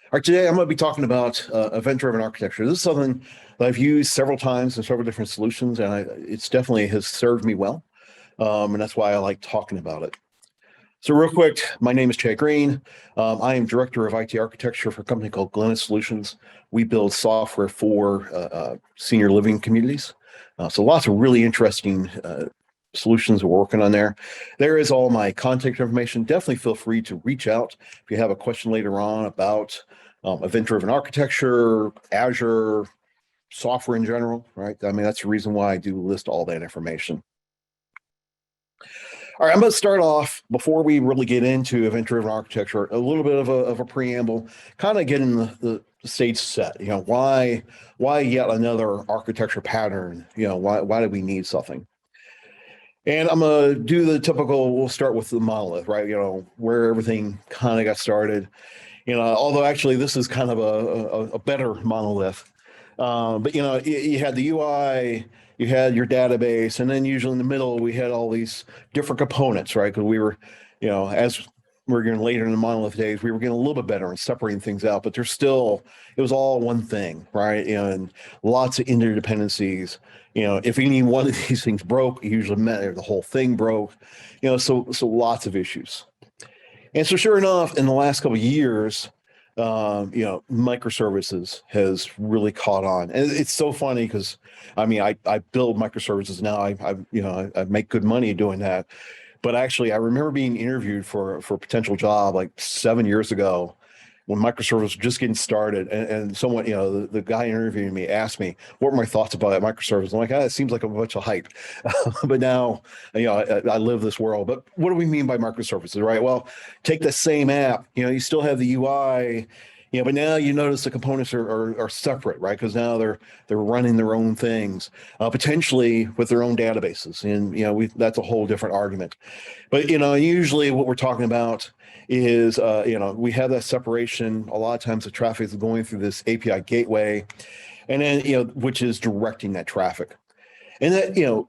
All right, today I'm going to be talking about event-driven architecture. This is something that I've used several times in several different solutions, and it's definitely has served me well, and that's why I like talking about it. So real quick, my name is Chad Green. I am Director of IT Architecture for a company called Glennis Solutions. We build software for senior living communities. So lots of really interesting solutions we're working on there. There is all my contact information. Definitely feel free to reach out if you have a question later on about event-driven architecture, Azure, software in general, right? I mean, that's the reason why I do list all that information. All right, I'm going to start off before we really get into event-driven architecture, a little bit of a preamble, kind of getting the stage set. Why yet another architecture pattern? Why do we need something? And I'm going to do the typical, we'll start with the monolith, right? Where everything kind of got started. Although actually this is kind of a better monolith. But you had the UI, you had your database, and then usually in the middle we had all these different components, right? Because we were, as we're getting later in the monolith days, we were getting a little bit better in separating things out, but there's still, it was all one thing, right? And lots of interdependencies. If any one of these things broke, it usually meant the whole thing broke. So lots of issues. And so sure enough, in the last couple of years, microservices has really caught on. And it's so funny because, I mean, I build microservices now. I make good money doing that. But actually, I remember being interviewed for a potential job like 7 years ago when microservices was just getting started. And someone, the guy interviewing me asked me, what were my thoughts about that microservice? I'm like, it seems like a bunch of hype. But now, I live this world. But what do we mean by microservices, right? Well, take the same app, you still have the UI, but now you notice the components are separate, right? Because now they're running their own things, potentially with their own databases. And, that's a whole different argument. But, usually what we're talking about is, we have that separation. A lot of times the traffic is going through this API gateway, and then, which is directing that traffic. And that,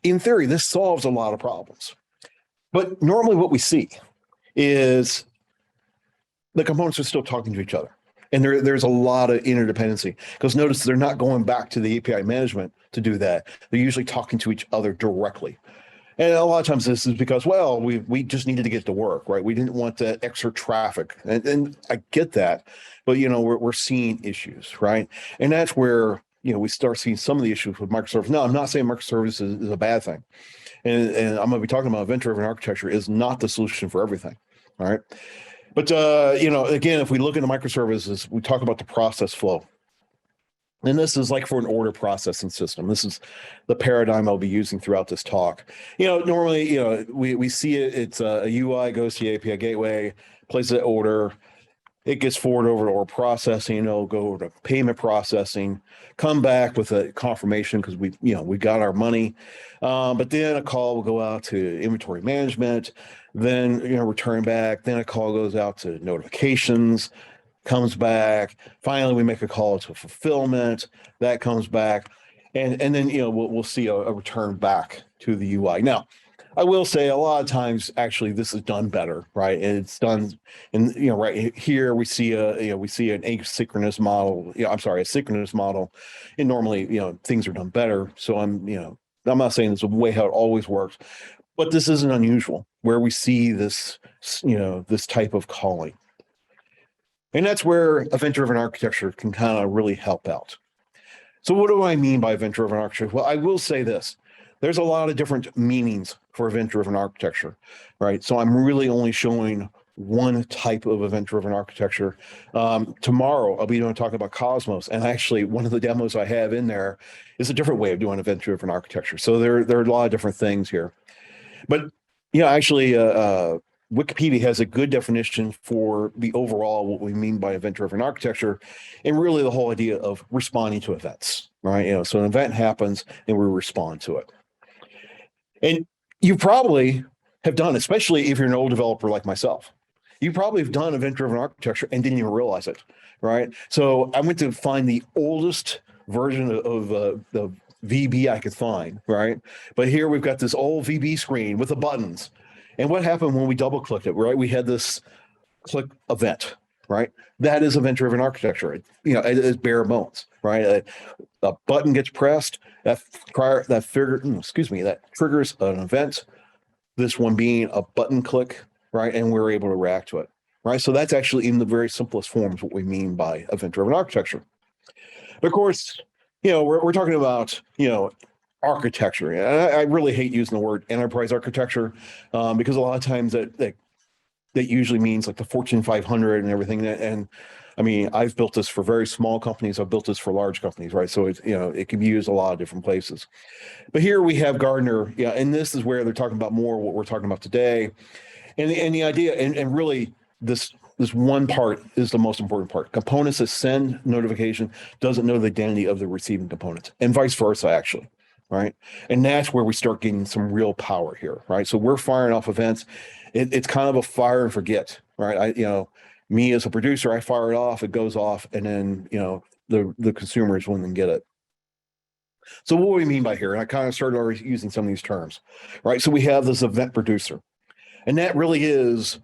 in theory, this solves a lot of problems. But normally what we see is the components are still talking to each other. And there's a lot of interdependency, because notice they're not going back to the API management to do that. They're usually talking to each other directly. And a lot of times this is because, well, we just needed to get to work, right? We didn't want that extra traffic. And I get that, but we're seeing issues, right? And that's where, we start seeing some of the issues with microservices. No, I'm not saying microservices is a bad thing. And I'm going to be talking about event-driven architecture is not the solution for everything. All right. But, again, if we look into microservices, we talk about the process flow. And this is like for an order processing system. This is the paradigm I'll be using throughout this talk. Normally, we see it. It's a UI goes to the API gateway, places an order. It gets forwarded over to order processing. It'll go over to payment processing, come back with a confirmation because we got our money. But then a call will go out to inventory management. Then, return back. Then a call goes out to notifications, comes back. Finally, we make a call to fulfillment. That comes back. And then, we'll see a return back to the UI. Now, I will say a lot of times, actually, this is done better, right? And it's done, and right here we see an asynchronous model. A synchronous model, and normally, things are done better. So I'm not saying this is the way how it always works, but this isn't unusual where we see this, this type of calling. And that's where event-driven architecture can kind of really help out. So what do I mean by event-driven architecture? Well, I will say this. There's a lot of different meanings for event-driven architecture, right? So I'm really only showing one type of event-driven architecture. Tomorrow, I'll be talking about Cosmos. And actually, one of the demos I have in there is a different way of doing event-driven architecture. So there are a lot of different things here. But, actually, Wikipedia has a good definition for the overall, what we mean by event-driven architecture, and really the whole idea of responding to events, right? So an event happens and we respond to it. And you probably have done, especially if you're an old developer like myself, you probably have done event-driven architecture and didn't even realize it, right? So I went to find the oldest version of the VB I could find, right? But here we've got this old VB screen with the buttons. And what happened when we double clicked it, right? We had this click event, right? That is event-driven architecture. It is bare bones, right? A button gets pressed, that triggers an event. This one being a button click, right? And we're able to react to it, right? So that's actually in the very simplest forms what we mean by event-driven architecture. But of course, we're talking about, architecture. And I really hate using the word enterprise architecture because a lot of times that usually means like the Fortune 500 and everything. And I mean, I've built this for very small companies. I've built this for large companies, right? So it can be used a lot of different places. But here we have Gardner, yeah, and this is where they're talking about more what we're talking about today. And the idea, and really this one part is the most important part. Components that send notification doesn't know the identity of the receiving component, and vice versa, actually, right? And that's where we start getting some real power here, right? So we're firing off events. It's kind of a fire and forget, right? Me as a producer, I fire it off, it goes off, and then the consumers will then get it. So what do we mean by here? And I kind of started already using some of these terms, right? So we have this event producer, and that really is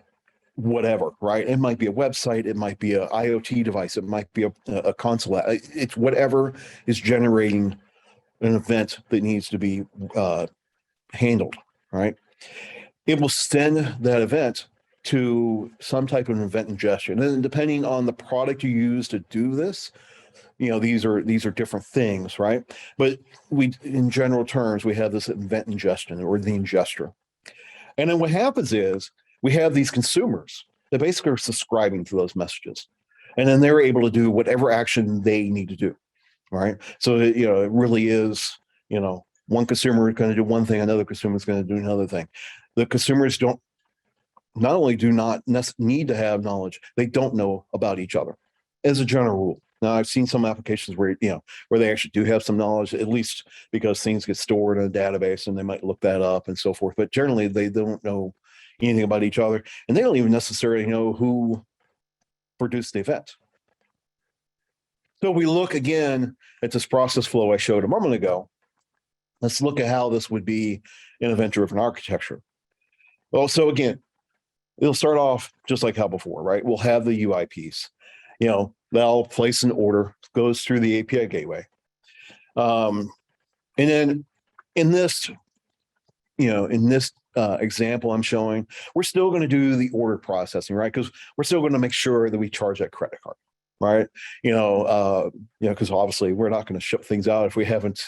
whatever, right? It might be a website, it might be an IoT device, it might be a console. It's whatever is generating an event that needs to be handled, right? It will send that event to some type of event ingestion. And then depending on the product you use to do this, these are different things, right? But in general terms, we have this event ingestion or the ingester. And then what happens is we have these consumers that basically are subscribing to those messages. And then they're able to do whatever action they need to do, right? So, it really is, one consumer is going to do one thing, another consumer is going to do another thing. The consumers not only do not need to have knowledge, they don't know about each other as a general rule. Now, I've seen some applications where they actually do have some knowledge, at least because things get stored in a database and they might look that up and so forth. But generally, they don't know anything about each other, and they don't even necessarily know who produced the event. So we look again at this process flow I showed a moment ago. Let's look at how this would be in event-driven architecture. Well, so again, it'll start off just like how before, right? We'll have the UI piece. They'll place an order, goes through the API gateway. And then in this example I'm showing, we're still going to do the order processing, right? Because we're still going to make sure that we charge that credit card, right? Because obviously we're not going to ship things out if we haven't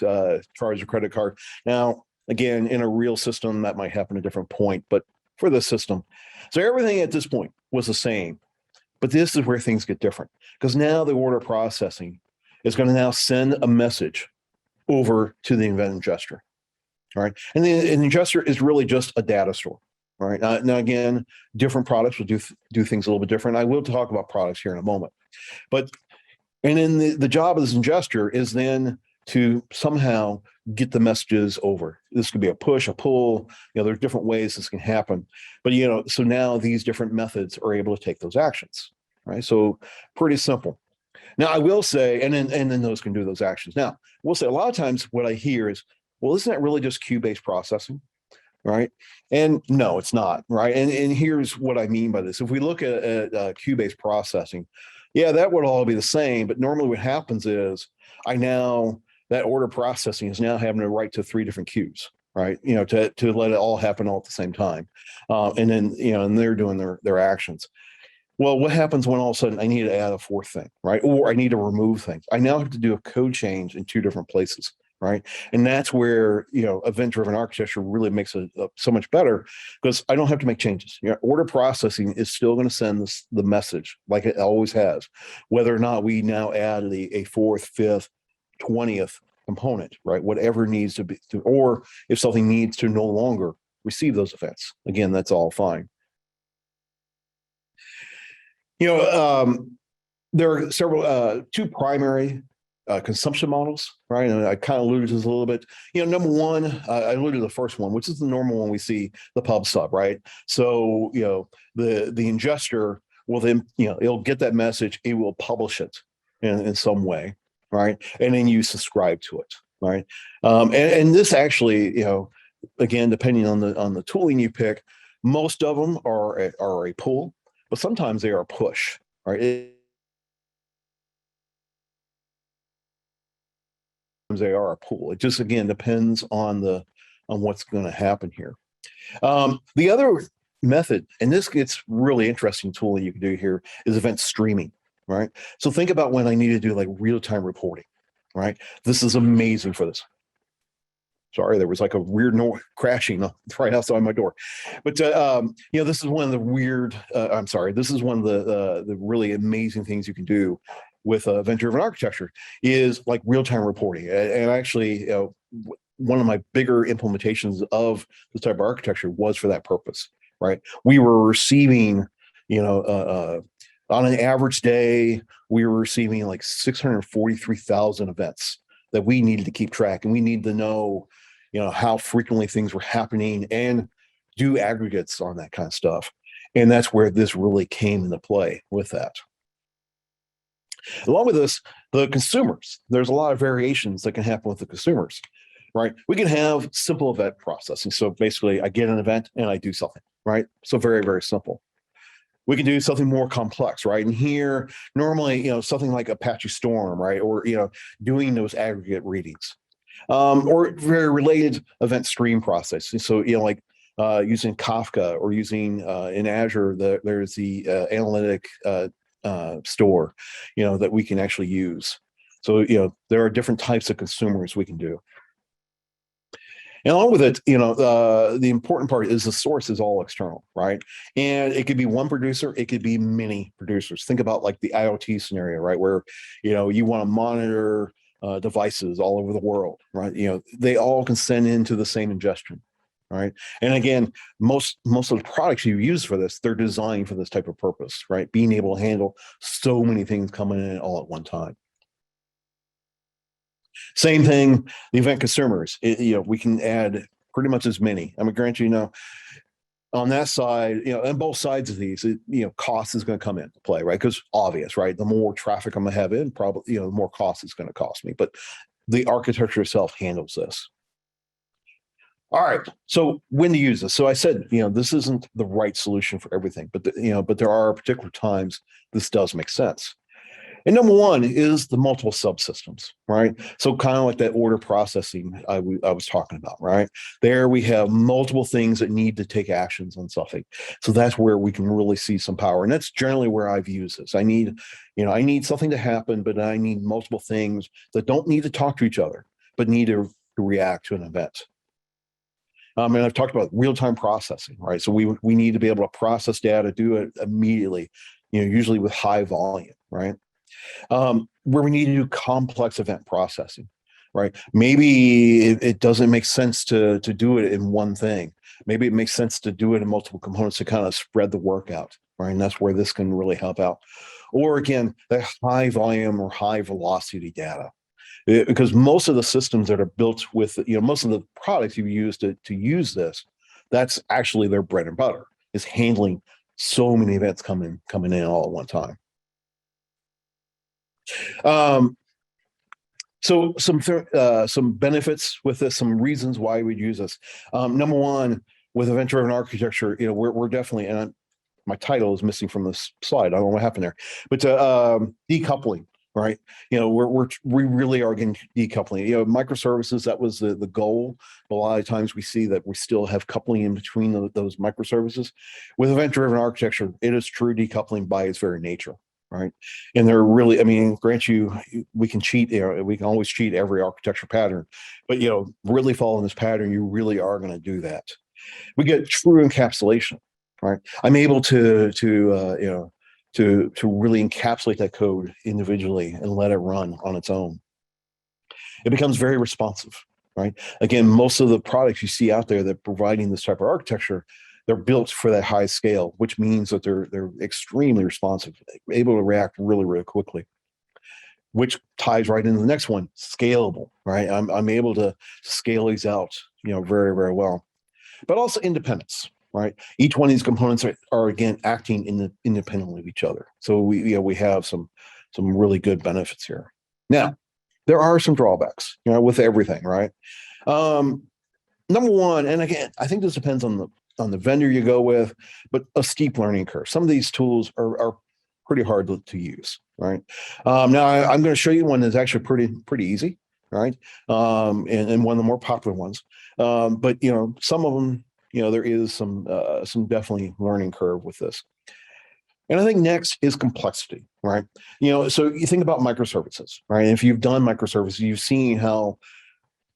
charged a credit card. Now, again, in a real system, that might happen at a different point, but for this system. So everything at this point was the same, but this is where things get different because now the order processing is going to now send a message over to the event ingester. All right. And the ingester is really just a data store. All right. Now again, different products will do things a little bit different. I will talk about products here in a moment. And then the job of this ingester is then to somehow get the messages over. This could be a push, a pull. There's different ways this can happen. But so now these different methods are able to take those actions. Right. So pretty simple. Now I will say, and then those can do those actions. Now we'll say a lot of times what I hear is, well, isn't that really just queue-based processing? Right. And no, it's not. Right. And here's what I mean by this. If we look at queue-based processing, yeah, that would all be the same. But normally what happens is that order processing is now having to write to 3 different queues, right? To let it all happen all at the same time. And then, and they're doing their actions. Well, what happens when all of a sudden I need to add a 4th thing, right? Or I need to remove things. I now have to do a code change in 2 different places, right? And that's where, event-driven architecture really makes it so much better because I don't have to make changes. Order processing is still going to send the message like it always has, whether or not we now add a 4th, 5th, 20th component, right? Whatever needs to be, or if something needs to no longer receive those events, again, that's all fine. There are several, 2 primary consumption models, right? And I kind of alluded to this a little bit. Number one, I alluded to the first one, which is the normal one we see, the pub sub, right? So, the ingester will then, it'll get that message, it will publish it in some way, right? And then you subscribe to it, right? And this actually, again, depending on the tooling you pick, most of them are a pull, but sometimes they are a push, right? They are a pool. It just again depends on the on what's going to happen here. The other method, and this gets really interesting tool that you can do here, is event streaming, right? So think about when I need to do like real-time reporting, right? This is amazing for this. Sorry, there was like a weird noise crashing right outside my door. But this is one of the weird. I'm sorry, this is one of the really amazing things you can do with event-driven architecture is like real-time reporting. And actually, one of my bigger implementations of this type of architecture was for that purpose. Right, we were receiving, on an average day, we were receiving like 643,000 events that we needed to keep track, and we need to know how frequently things were happening and do aggregates on that kind of stuff. And that's where this really came into play with that. Along with this, the consumers, there's a lot of variations that can happen with the consumers, right? We can have simple event processing. So basically I get an event and I do something, right? So very, very simple. We can do something more complex, right? And here, normally, something like Apache Storm, right? Or, doing those aggregate readings. Or very related event stream processing. So, like using Kafka or using in Azure, there's the analytic store, that we can actually use. So, there are different types of consumers we can do. And along with it, the important part is the source is all external, right? And it could be one producer, it could be many producers. Think about like the IoT scenario, right? Where, you want to monitor devices all over the world, right? They all can send into the same ingestion, right? And again, most of the products you use for this, they're designed for this type of purpose, right? Being able to handle so many things coming in all at one time. Same thing, the event consumers. We can add pretty much as many. I mean, grant on that side, on both sides of these, cost is going to come into play, right? Because obvious, right? The more traffic I'm going to have in, probably, the more cost it's going to cost me. But the architecture itself handles this. All right. So when to use this? So I said, this isn't the right solution for everything, but but there are particular times this does make sense. And number one is the multiple subsystems, right? So kind of like that order processing I was talking about, right? There we have multiple things that need to take actions on something. So that's where we can really see some power. And that's generally where I've used this. I need something to happen, but I need multiple things that don't need to talk to each other, but need to react to an event. And I've talked about real-time processing, right? So we need to be able to process data, do it immediately, usually with high volume, right? Where we need to do complex event processing, right? Maybe it doesn't make sense to do it in one thing. Maybe it makes sense to do it in multiple components to kind of spread the work out, right? And that's where this can really help out. Or again, the high volume or high velocity data. Because most of the systems that are built with, most of the products you use to use this, that's actually their bread and butter, is handling so many events coming in all at one time. So some benefits with this, some reasons why we'd use this. Number one, with event-driven architecture, we're definitely, and my title is missing from this slide. I don't know what happened there, but decoupling, right? We really are getting decoupling. Microservices, that was the goal. But a lot of times we see that we still have coupling in between those microservices. With event-driven architecture, it is true decoupling by its very nature. Right. And they're really, I mean, grant we can cheat, we can always cheat every architecture pattern, but, really following this pattern, you really are going to do that. We get true encapsulation, right? I'm able to really encapsulate that code individually and let it run on its own. It becomes very responsive, right? Again, most of the products you see out there that providing this type of architecture, they're built for that high scale, which means that they're extremely responsive, able to react really, really quickly. Which ties right into the next one, scalable, right? I'm able to scale these out, very, very well. But also independence, right? Each one of these components are again acting independently of each other. So we have some really good benefits here. Now, there are some drawbacks, with everything, right? Number one, and again, I think this depends on the vendor you go with, but a steep learning curve. Some of these tools are pretty hard to use, right? Now I'm going to show you one that's actually pretty easy, right? And one of the more popular ones. But some of them, there is some definitely learning curve with this. And I think next is complexity, right? So you think about microservices, right? And if you've done microservices, you've seen how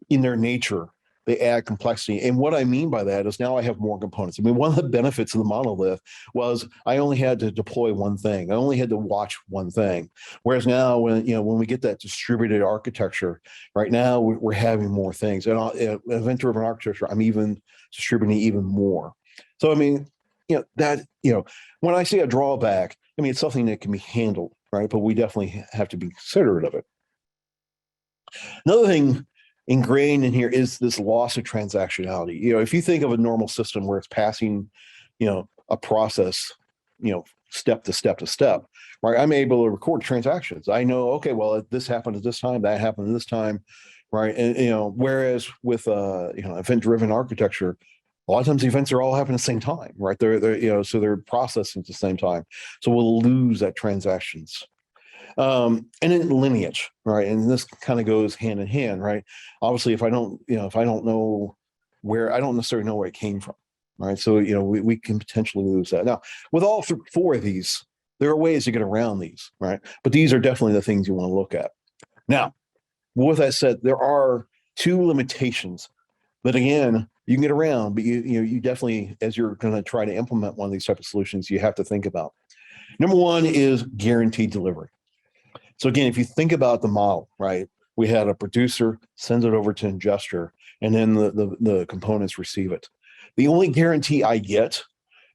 in their nature they add complexity. And what I mean by that is now I have more components. I mean, one of the benefits of the monolith was I only had to deploy one thing. I only had to watch one thing. Whereas now when we get that distributed architecture, right now we're having more things. And event-driven architecture, I'm even distributing even more. So I mean, when I say a drawback, I mean it's something that can be handled, right? But we definitely have to be considerate of it. Another thing ingrained in here is this loss of transactionality. If you think of a normal system where it's passing, a process, step to step to step, right? I'm able to record transactions. I know, okay, well, this happened at this time, that happened at this time, right? And whereas with event-driven architecture, a lot of times the events are all happening at the same time, right? So they're processing at the same time. So we'll lose that transactions. And then lineage, right? And this kind of goes hand in hand, right? Obviously, if I don't know where, I don't necessarily know where it came from, right? So, we can potentially lose that. Now, with all four of these, there are ways to get around these, right? But these are definitely the things you want to look at. Now, with that said, there are two limitations that, again, you can get around, but you definitely, as you're going to try to implement one of these type of solutions, you have to think about. Number one is guaranteed delivery. So again, if you think about the model, right, we had a producer sends it over to ingester, and then the components receive it. The only guarantee I get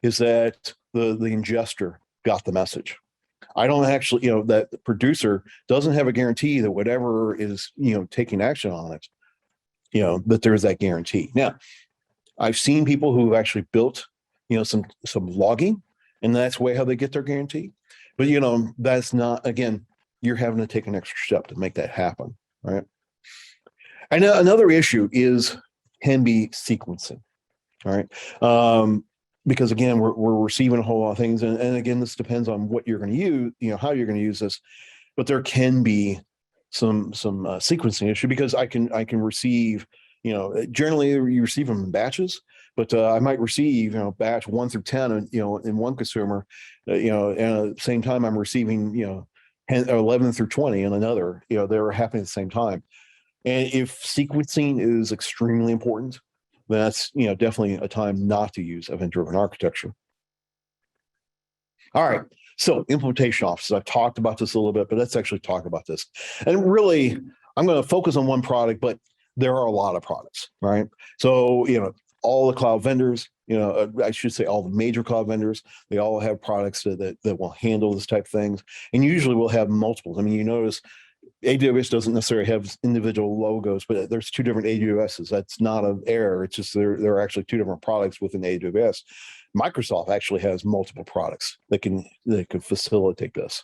is that the ingester got the message. I don't actually, that the producer doesn't have a guarantee that whatever is, taking action on it, that there's that guarantee. Now, I've seen people who have actually built, some logging, and that's way how they get their guarantee. But that's not, again, you're having to take an extra step to make that happen, right? And another issue can be sequencing, all right? Because again, we're receiving a whole lot of things, and again, this depends on what you're going to use, how you're going to use this, but there can be some sequencing issue because I can receive, generally you receive them in batches, but I might receive, batch 1 through 10, and in one consumer, and at the same time I'm receiving, 11 through 20 in another, they're happening at the same time. And if sequencing is extremely important, then that's, definitely a time not to use event-driven architecture. All right. So implementation offices, I've talked about this a little bit, but let's actually talk about this. And really, I'm going to focus on one product, but there are a lot of products, right? So, all the cloud vendors, I should say all the major cloud vendors, they all have products that will handle this type of things. And usually we'll have multiples. I mean, you notice AWS doesn't necessarily have individual logos, but there's two different AWSs. That's not an error. It's just there are actually two different products within AWS. Microsoft actually has multiple products that can facilitate this.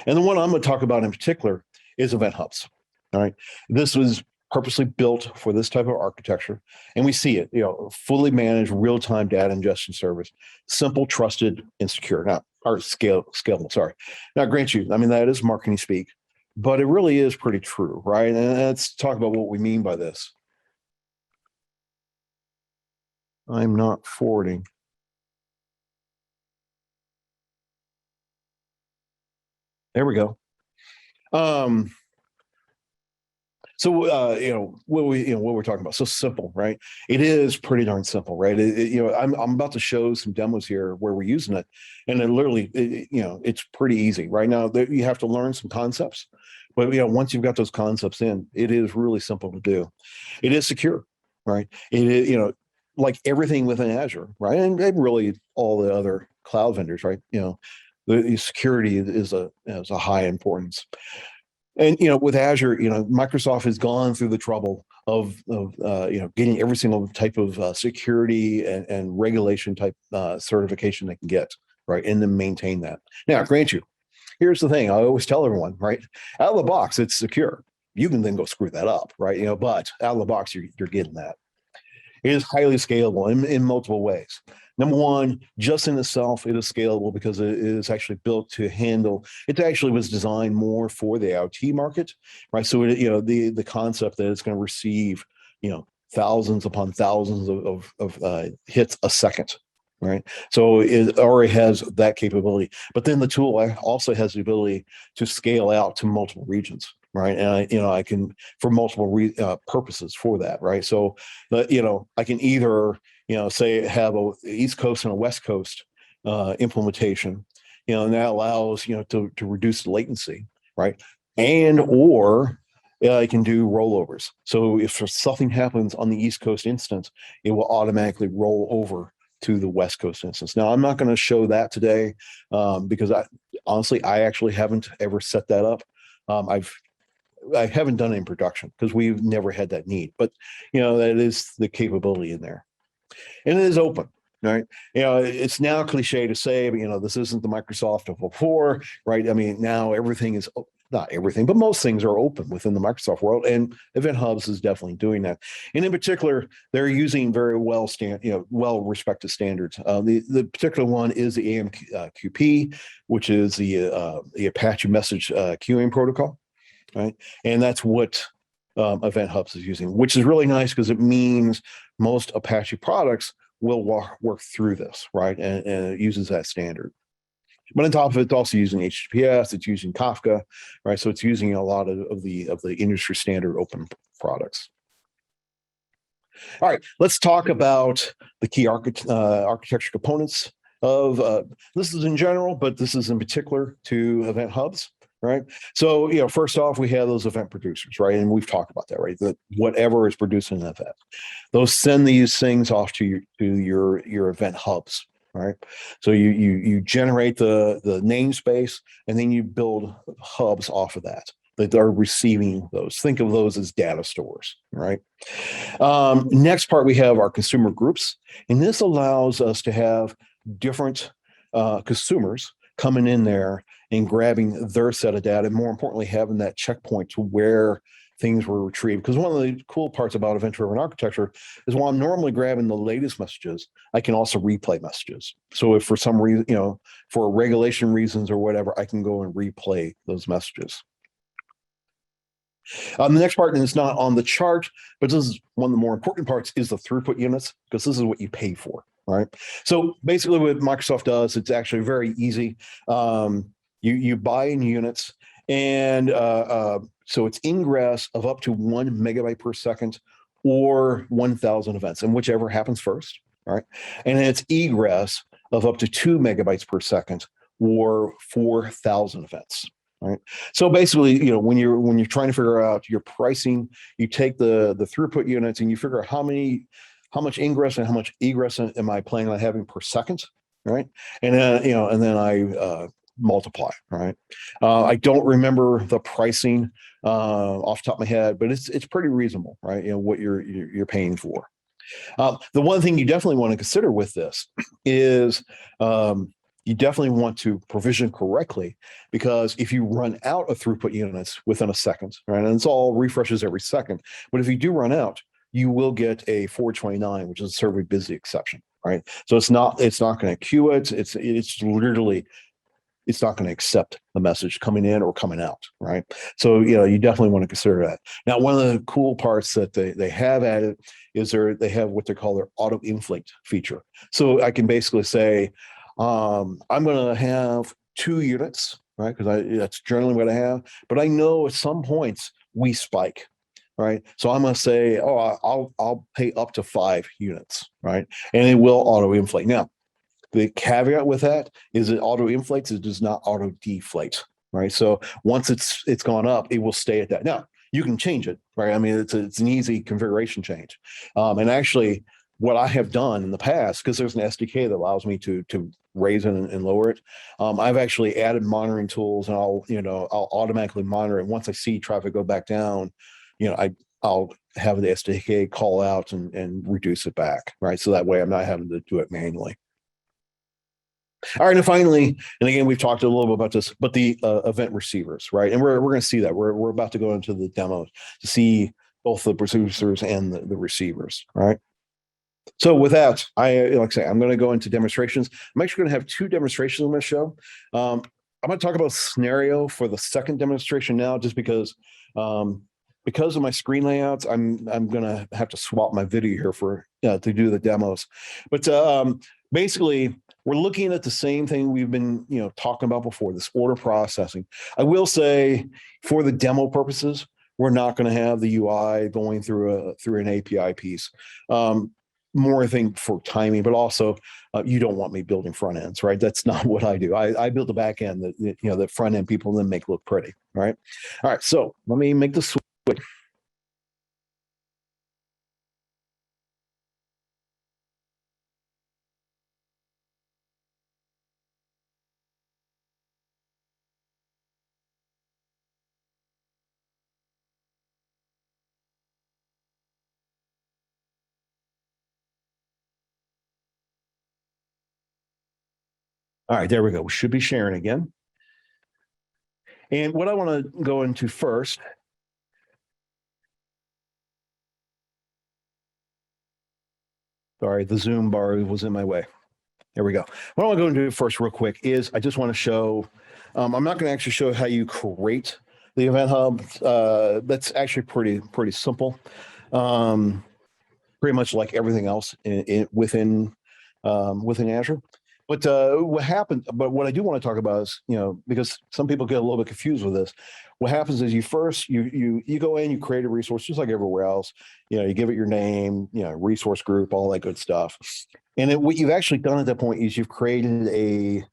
And the one I'm going to talk about in particular is Event Hubs. All right. This was purposely built for this type of architecture. And we see it, fully managed real-time data ingestion service, simple, trusted, and secure. Now, or scalable, sorry. Now, grant you, I mean, that is marketing speak, but it really is pretty true, right? And let's talk about what we mean by this. I'm not forwarding. There we go. So what we're talking about, so simple, right? It is pretty darn simple, right? I'm about to show some demos here where we're using it, and it literally, it's pretty easy. Right now, you have to learn some concepts, but once you've got those concepts in, it is really simple to do. It is secure, right? It is, like everything within Azure, right? And really all the other cloud vendors, right? The security is a high importance. And with Azure, Microsoft has gone through the trouble of getting every single type of security and regulation type certification they can get, right, and then maintain that. Now, grant you, here's the thing: I always tell everyone, right, out of the box, it's secure. You can then go screw that up, right? But out of the box, you're getting that. It is highly scalable in multiple ways. Number one, just in itself, it is scalable because it is actually built to handle. It actually was designed more for the IoT market, right? So the concept that it's going to receive, thousands upon thousands of hits a second, right? So it already has that capability. But then the tool also has the ability to scale out to multiple regions, right? And I can for multiple purposes for that, right? So I can either say have a East Coast and a West Coast implementation, and that allows to reduce the latency, right? And or I can do rollovers. So if something happens on the East Coast instance, it will automatically roll over to the West Coast instance. Now, I'm not going to show that today because I actually haven't ever set that up. I haven't done it in production because we've never had that need, but that is the capability in there, and it is open. Right. It's now cliche to say, but this isn't the Microsoft of before, right? I mean, now everything is not everything, but most things are open within the Microsoft world, and Event Hubs is definitely doing that. And in particular, they're using very well respected standards. The particular one is the AMQP, which is the Apache message queuing protocol, right? And that's what Event Hubs is using, which is really nice because it means most Apache products will work through this, right? And it uses that standard. But on top of it, it's also using HTTPS, it's using Kafka, right? So it's using a lot of the industry standard open products. All right, let's talk about the key architecture components of this is in general, but this is in particular to Event Hubs. Right. So, first off, we have those event producers, right? And we've talked about that, right? That whatever is producing an event, those send these things off to your event hubs, right? So you generate the namespace and then you build hubs off of that are receiving those. Think of those as data stores, right? Next part, we have our consumer groups, and this allows us to have different consumers coming in there and grabbing their set of data, and more importantly, having that checkpoint to where things were retrieved. Because one of the cool parts about event-driven architecture is while I'm normally grabbing the latest messages, I can also replay messages. So if for some reason, for regulation reasons or whatever, I can go and replay those messages. The next part, and it's not on the chart, but this is one of the more important parts, is the throughput units, because this is what you pay for, right? So basically what Microsoft does, it's actually very easy. You buy in units, and so it's ingress of up to 1 megabyte per second or 1,000 events, and whichever happens first, right? And then it's egress of up to 2 megabytes per second or 4,000 events. Right. So basically, when you're trying to figure out your pricing, you take the throughput units and you figure out how much ingress and how much egress am I planning on having per second, right? And then I multiply, right? I don't remember the pricing off the top of my head, but it's pretty reasonable, right? What you're paying for. The one thing you definitely want to consider with this is you definitely want to provision correctly, because if you run out of throughput units within a second, right, and it's all refreshes every second, but if you do run out, you will get a 429, which is a server busy exception, right? So it's not going to queue it. It's literally, it's not going to accept the message coming in or coming out, right? So you definitely want to consider that. Now, one of the cool parts that they have added is they have what they call their auto inflate feature. So I can basically say, I'm going to have 2 units, right? Because that's generally what I have. But I know at some points we spike, right? So I'm going to say, I'll pay up to 5 units, right? And it will auto inflate. Now, the caveat with that is it auto inflates. It does not auto deflate, right? So once it's gone up, it will stay at that. Now you can change it, right? I mean, it's an easy configuration change, and actually, what I have done in the past, because there's an SDK that allows me to raise it and lower it. I've actually added monitoring tools, and I'll automatically monitor it. Once I see traffic go back down, I'll have the SDK call out and reduce it back, right? So that way I'm not having to do it manually. All right, and finally, and again, we've talked a little bit about this, but the event receivers, right? And we're going to see that. We're about to go into the demo to see both the producers and the receivers, right? So with that, like I say, I'm going to go into demonstrations. I'm actually going to have two demonstrations on this show. Um, I'm going to talk about scenario for the second demonstration now, just um, because of my screen layouts, I'm going to have to swap my video here for to do the demos. But basically, we're looking at the same thing we've been talking about before, this order processing. I will say, for the demo purposes, we're not going to have the UI going through an API piece. More I think for timing, but also you don't want me building front ends, right? That's not what I do. I build the back end that the front end people then make look pretty, right? All right, so let me make the switch. All right, there we go. We should be sharing again. And what I want to go into first. Sorry, the Zoom bar was in my way. There we go. What I want to go into first, real quick, is I just want to show. I'm not going to actually show how you create the event hub. That's actually pretty simple. Um, Pretty much like everything else within Azure. But what happened? But what I do want to talk about is, because some people get a little bit confused with this. What happens is you go in, you create a resource just like everywhere else. You give it your name, resource group, all that good stuff. And what you've actually done at that point is you've created a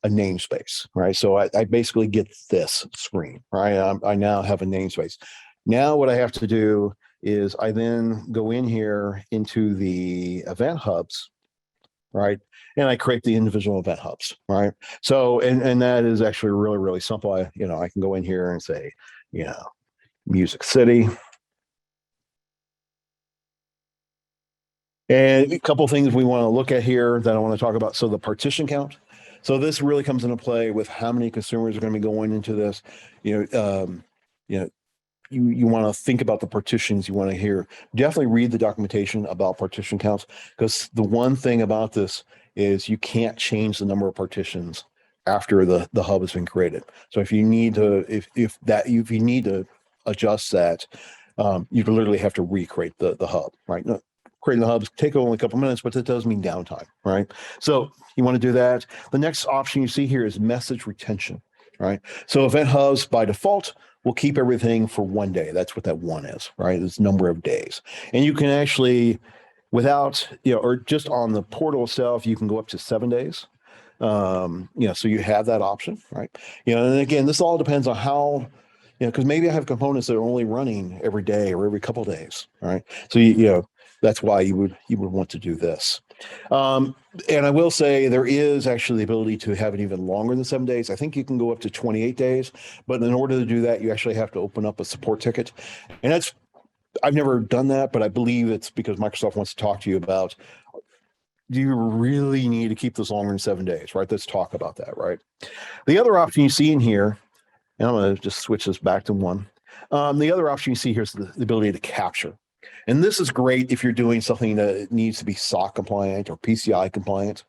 namespace, right? So I basically get this screen, right? I now have a namespace. Now what I have to do is I then go in here into the event hubs, right? And I create the individual event hubs, right? So and that is actually really simple. I can go in here and say, Music City. And a couple of things we want to look at here that I want to talk about. So the partition count. So this really comes into play with how many consumers are going to be going into this. You know, you want to think about the partitions you want to hear. Definitely read the documentation about partition counts, because the one thing about this is you can't change the number of partitions after the hub has been created. So if you need to if you need to adjust that, you literally have to recreate the hub, right? No, creating the hubs take only a couple minutes, but that does mean downtime, right? So you want to do that. The next option you see here is message retention, right? So event hubs by default will keep everything for 1 day. That's what that one is, right? It's number of days. And you can actually, without, or just on the portal itself, you can go up to 7 days. So you have that option, right? And again, this all depends on how, because maybe I have components that are only running every day or every couple of days, right? So that's why you would want to do this. Um, and I will say there is actually the ability to have it even longer than 7 days. I think you can go up to 28 days, but in order to do that, you actually have to open up a support ticket. And I've never done that, but I believe it's because Microsoft wants to talk to you about, do you really need to keep this longer than 7 days, right? Let's talk about that, right? The other option you see in here, and I'm going to just switch this back to one. The other option you see here is the ability to capture. And this is great if you're doing something that needs to be SOC compliant or PCI compliant.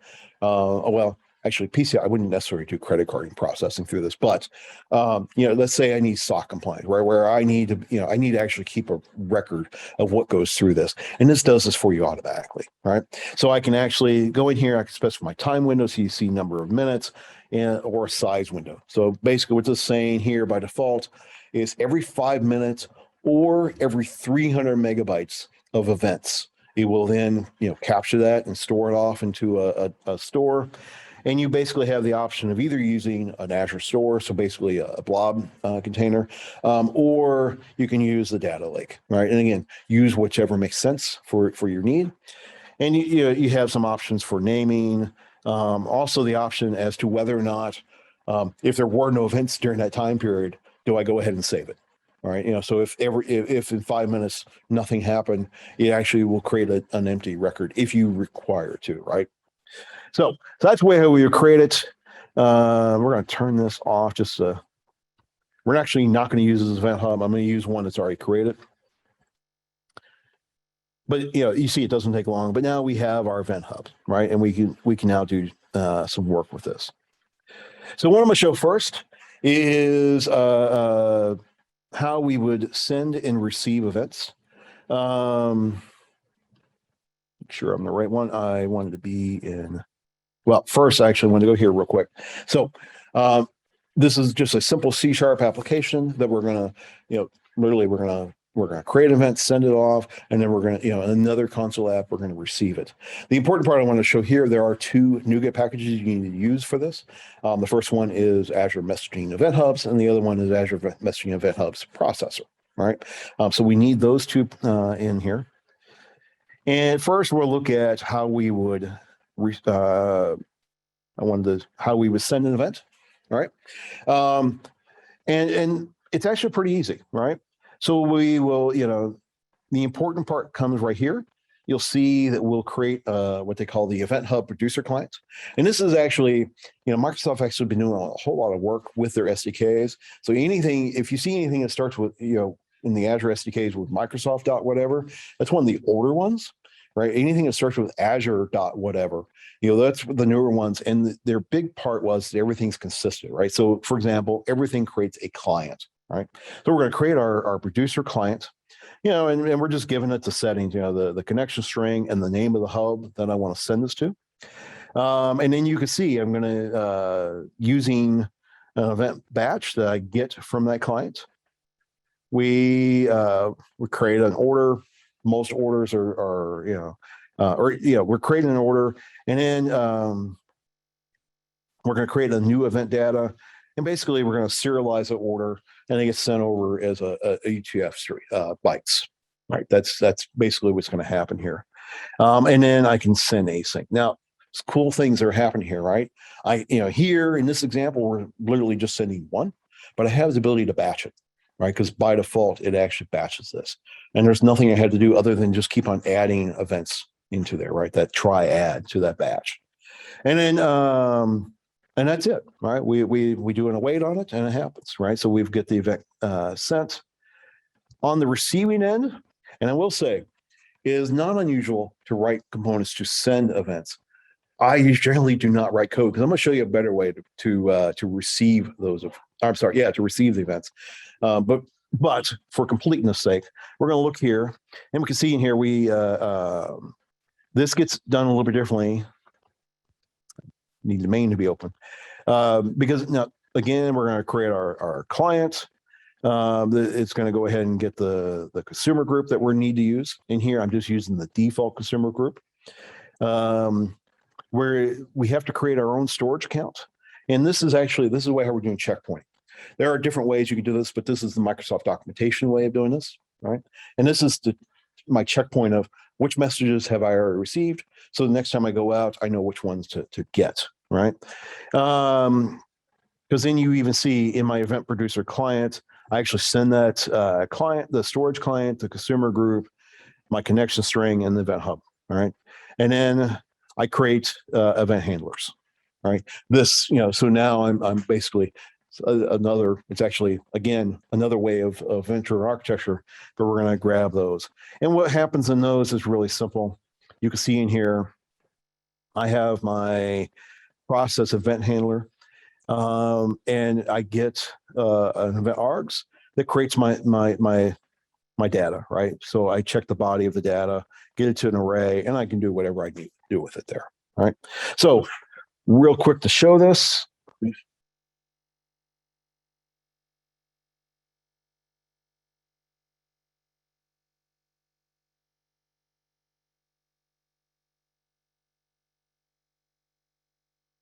Actually, PCI, I wouldn't necessarily do credit card processing through this, but let's say I need SOC compliant, right? Where I need to actually keep a record of what goes through this, and this does this for you automatically, right? So I can actually go in here, I can specify my time window, so you see number of minutes, or a size window. So basically, what it's saying here by default is every 5 minutes or every 300 megabytes of events. It will then, capture that and store it off into a store. And you basically have the option of either using an Azure store, so basically a blob container, or you can use the data lake, right? And again, use whichever makes sense for your need. And you have some options for naming. Also, the option as to whether or not, if there were no events during that time period, do I go ahead and save it? All right. So if in 5 minutes nothing happened, it actually will create an empty record if you require to, right? So that's the way how we would create it. We're going to turn this off. We're actually not going to use this event hub. I'm going to use one that's already created. but you see, it doesn't take long. But now we have our event hub, right? And we can now do some work with this. So what I'm going to show first is how we would send and receive events. Make sure I'm the right one. I wanted to be in. Well, first, I actually want to go here real quick. So this is just a simple C# application that we're going to, literally we're going to create an event, send it off, and then we're going to, another console app, we're going to receive it. The important part I want to show here, there are two NuGet packages you need to use for this. The first one is Azure Messaging Event Hubs, and the other one is Azure Messaging Event Hubs Processor, right? So we need those two in here. And first, we'll look at how we would how we would send an event. All right. And it's actually pretty easy, right? So we will, the important part comes right here. You'll see that we'll create what they call the Event Hub Producer Client. And this is actually, Microsoft actually been doing a whole lot of work with their SDKs. So anything, if you see anything that starts with, in the Azure SDKs with Microsoft dot whatever, that's one of the older ones, right? Anything that starts with Azure dot whatever, that's the newer ones. And their big part was everything's consistent, right? So for example, everything creates a client, right? So we're going to create our producer client, and we're just giving it the settings, the connection string and the name of the hub that I want to send this to. And then you can see I'm going to, using an event batch that I get from that client, we create an order. Most orders are we're creating an order, and then we're going to create a new event data, and basically we're going to serialize the order, and it gets sent over as a UTF-3 bytes. Right, that's basically what's going to happen here, and then I can send async. Now, cool things are happening here, right? Here in this example, we're literally just sending one, but I have the ability to batch it, right? Because by default, it actually batches this. And there's nothing I had to do other than just keep on adding events into there, right? That add to that batch. And then, and that's it, right? We do an await on it and it happens, right? So we've got the event sent. On the receiving end, and I will say, it is not unusual to write components to send events. I generally do not write code because I'm going to show you a better way to receive those. To receive the events. But for completeness sake, we're going to look here, and we can see in here this gets done a little bit differently. Need the main to be open because now again we're going to create our client. It's going to go ahead and get the consumer group that we need to use in here. I'm just using the default consumer group. Where we have to create our own storage account. And this is how we're doing checkpointing. There are different ways you can do this, but this is the Microsoft documentation way of doing this, right? And this is my checkpoint of which messages have I already received. So the next time I go out, I know which ones to get, right? Because then you even see in my event producer client, I actually send that client, the storage client, the consumer group, my connection string, and the event hub, all right? And then I create event handlers, right? This, so now I'm basically it's actually, again, another way of venture architecture, but we're going to grab those. And what happens in those is really simple. You can see in here, I have my process event handler, and I get an event args that creates my data, right? So I check the body of the data, get it to an array, and I can do whatever I need to do with it there, right? So real quick to show this.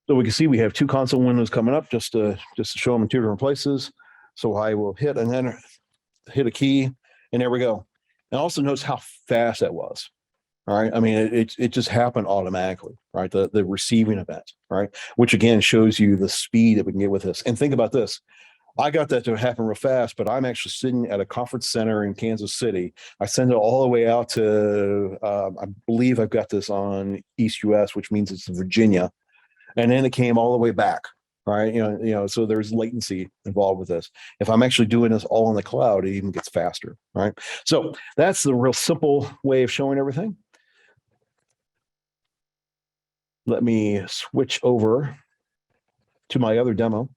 So we can see we have two console windows coming up just to show them in two different places. So I will hit and then hit a key, and there we go. And also notice how fast that was. All right. I mean, it just happened automatically, right? The receiving event, right? Which again shows you the speed that we can get with this. And think about this. I got that to happen real fast, but I'm actually sitting at a conference center in Kansas City. I send it all the way out to, I believe I've got this on East US, which means it's Virginia. And then it came all the way back, right? So there's latency involved with this. If I'm actually doing this all in the cloud, it even gets faster, right? So that's the real simple way of showing everything. Let me switch over to my other demo.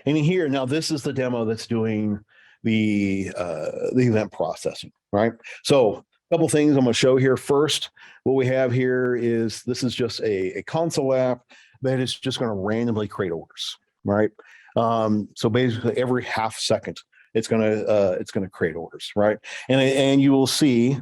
And here, now this is the demo that's doing the event processing, right? So a couple things I'm going to show here. First, what we have here is this is just a console app that is just going to randomly create orders, right? So basically, every half second, it's going to create orders, right? And you will see,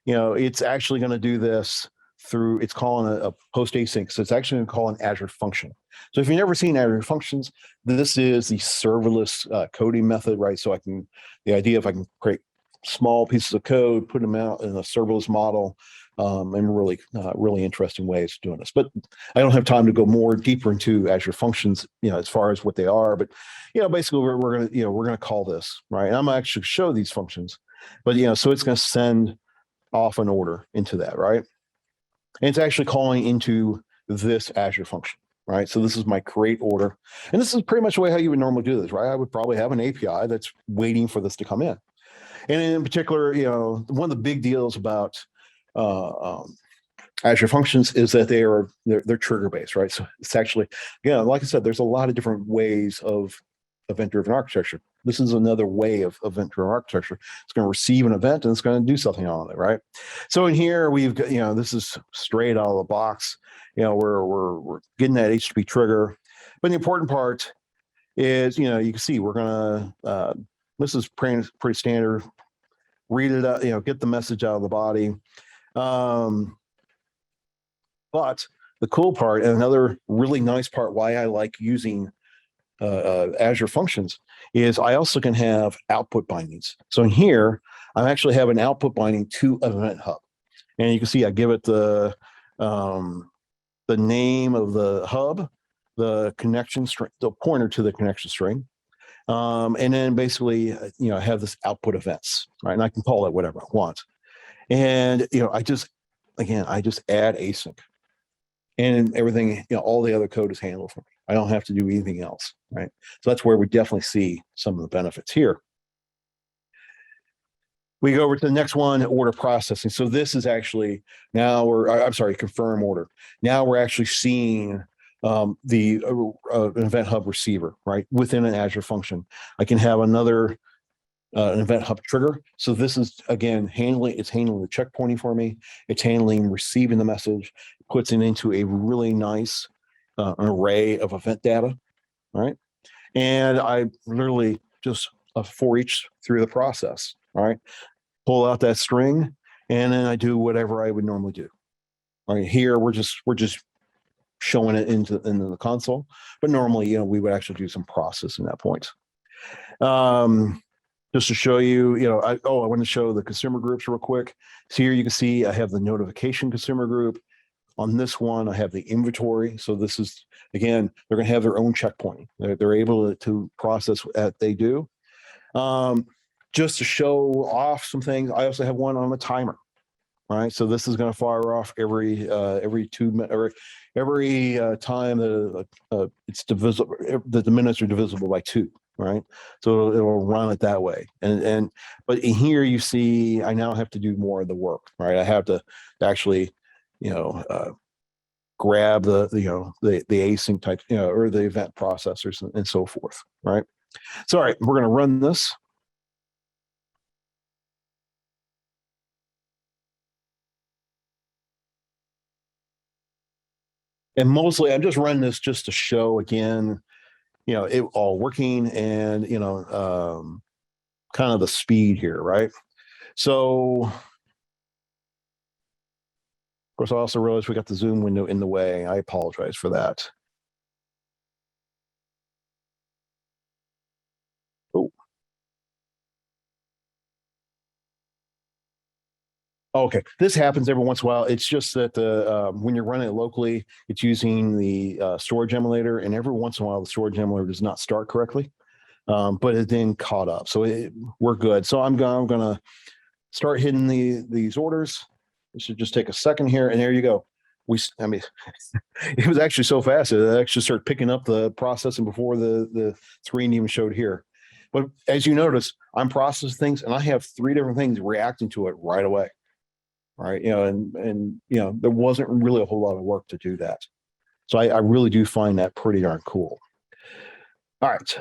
it's actually going to do this through, it's calling a post async. So it's actually going to call an Azure function. So if you've never seen Azure functions, this is the serverless coding method, right? So the idea if I can create small pieces of code, put them out in a serverless model, and really interesting ways of doing this. But I don't have time to go more deeper into Azure functions, as far as what they are. But basically we're gonna call this, right. And I'm gonna actually show these functions, but so it's gonna send off an order into that, right. And it's actually calling into this Azure function, right? So this is my create order. And this is pretty much the way how you would normally do this, right? I would probably have an API that's waiting for this to come in. And in particular, one of the big deals about Azure functions is that they're trigger based, right? So it's actually, like I said, there's a lot of different ways of event-driven architecture. This is another way of event-driven architecture. It's going to receive an event and it's going to do something on it, right? So in here we've got, this is straight out of the box. We're getting that HTTP trigger, but the important part is, you can see we're going to. This is pretty standard. Read it out, get the message out of the body. But the cool part, and another really nice part, why I like using Azure functions, is I also can have output bindings. So in here, I actually have an output binding to Event Hub, and you can see I give it the name of the hub, the connection string, the pointer to the connection string, and then basically, I have this output events, right? And I can call it whatever I want, and I just add async, and everything, all the other code is handled for me. I don't have to do anything else, right? So that's where we definitely see some of the benefits here. We go over to the next one, order processing. So this is actually confirm order. Now we're actually seeing the Event Hub receiver, right, within an Azure function. I can have another an Event Hub trigger. So this is, again, handling the checkpointing for me. It's handling receiving the message, puts it into a really nice array of event data, right? And I literally just for each through the process, all right? Pull out that string, and then I do whatever I would normally do. All right, here we're just showing it into the console, but normally, we would actually do some processing at that point. Just to show you, I want to show the consumer groups real quick. So here you can see I have the notification consumer group. On this one, I have the inventory. So this is, again, they're going to have their own checkpointing. They're able to process what they do. Just to show off some things, I also have one on the timer, right? So this is going to fire off every 2 minutes, or every time that it's divisible, that the minutes are divisible by 2. Right, so it'll run it that way, but in here you see I now have to do more of the work, right? I have to actually, grab the async type, or the event processors and so forth, right? So all right, we're going to run this. And mostly I'm just running this just to show again, it all working, and kind of the speed here, right? So of course I also realized we got the zoom window in the way. I apologize for that. Oh, okay, this happens every once in a while. It's just that when you're running it locally, it's using the storage emulator, and every once in a while the storage emulator does not start correctly, but it then caught up, so we're good. So I'm gonna start hitting these orders. This should just take a second here, and there you go. I mean, it was actually so fast that it actually started picking up the processing before the screen even showed here. But as you notice, I'm processing things and I have three different things reacting to it right away. Right. There wasn't really a whole lot of work to do that. So I really do find that pretty darn cool. All right.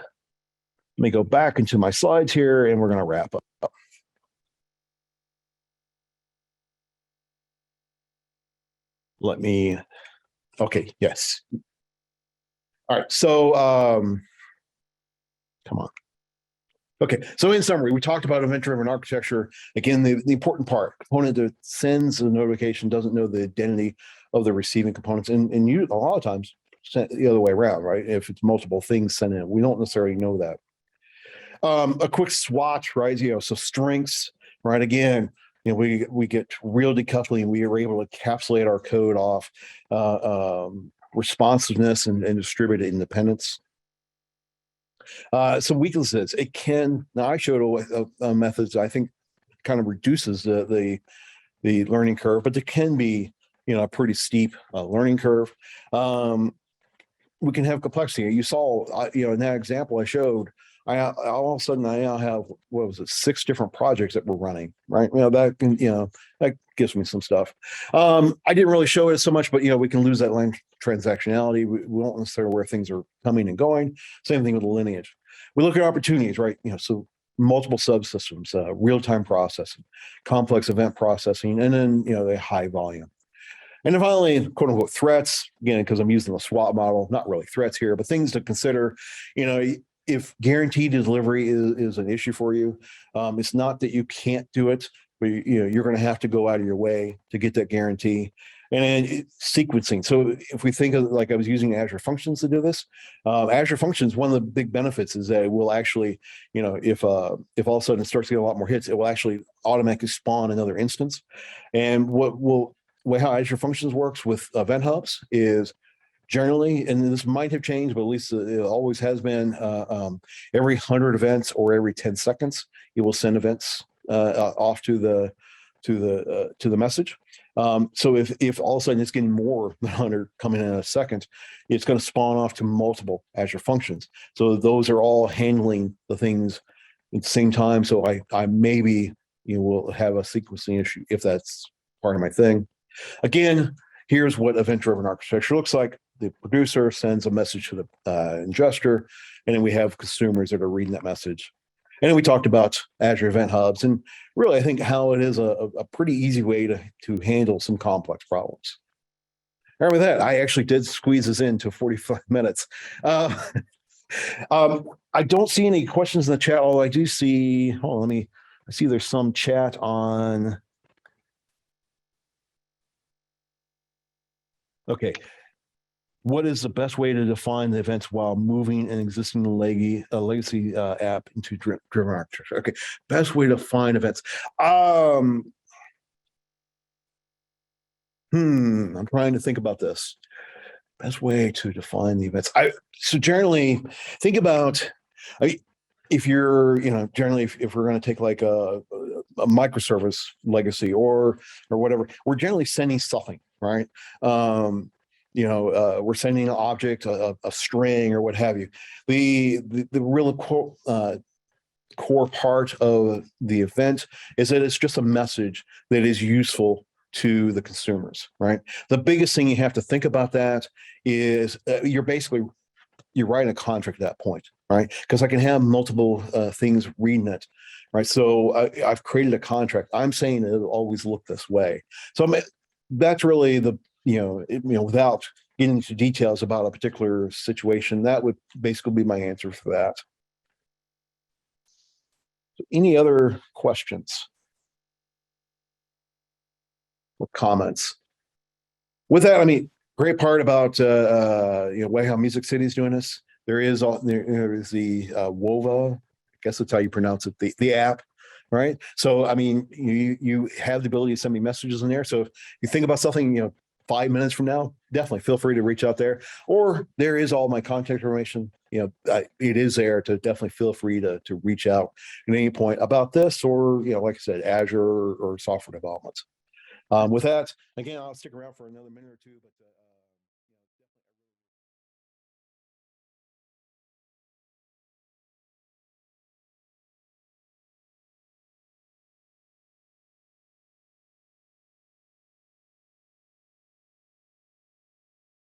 Let me go back into my slides here and we're going to wrap up. Okay, yes. All right. So, come on. Okay, so in summary, we talked about event-driven architecture. Again, the important part, component that sends a notification doesn't know the identity of the receiving components. And you, a lot of times, the other way around, right? If it's multiple things sent in, we don't necessarily know that. A quick swatch, right? So strengths, right? Again, we get real decoupling. We are able to encapsulate our code off responsiveness and distributed independence. Some weaknesses. It can. Now I showed a methods I think kind of reduces the learning curve, but there can be a pretty steep learning curve. We can have complexity. You saw in that example I showed. I all of a sudden I now have 6 different projects that we're running, right? That can that gives me some stuff. I didn't really show it so much, but we can lose that line transactionality. We won't necessarily where things are coming and going. Same thing with the lineage. We look at opportunities, right? So multiple subsystems, real-time processing, complex event processing, and then the high volume. And then finally, quote unquote threats, again, because I'm using the SWOT model, not really threats here, but things to consider. If guaranteed delivery is an issue for you, it's not that you can't do it, but you're going to have to go out of your way to get that guarantee. And then sequencing. So if we think of, like, I was using Azure Functions to do this, Azure Functions, one of the big benefits is that it will actually, if all of a sudden it starts to get a lot more hits, it will actually automatically spawn another instance. And how Azure Functions works with event hubs is generally, and this might have changed, but at least it always has been, every 100 events or every 10 seconds, it will send events off to the message. So if all of a sudden it's getting more than 100 coming in a second, it's going to spawn off to multiple Azure Functions. So those are all handling the things at the same time. So I maybe will have a sequencing issue if that's part of my thing. Again, here's what event-driven architecture looks like. The producer sends a message to the ingester, and then we have consumers that are reading that message. And then we talked about Azure Event Hubs, and really, I think how it is a pretty easy way to handle some complex problems. And with that, I actually did squeeze this into 45 minutes. I don't see any questions in the chat, although I do see, I see there's some chat on. Okay. What is the best way to define the events while moving an existing legacy app into driven architecture? Okay, best way to find events. I'm trying to think about this. Best way to define the events. So generally, think about. If you're, generally, if we're going to take like a microservice legacy or whatever, we're generally sending something, right? We're sending an object, a string, or what have you. The real core part of the event is that it's just a message that is useful to the consumers, right? The biggest thing you have to think about that is you're writing a contract at that point, right? Because I can have multiple things reading it, right? So I've created a contract. I'm saying it'll always look this way. So that's really without getting into details about a particular situation, that would basically be my answer for that. So any other questions or comments? With that, great part about way how Music City is doing this. There is the WOVA, I guess that's how you pronounce it, the app, right? So you have the ability to send me messages in there. So if you think about something, 5 minutes from now, definitely feel free to reach out there. Or there is all my contact information. It is there to definitely feel free to reach out at any point about this, or like I said, Azure or software development. With that, again, I'll stick around for another minute or two, but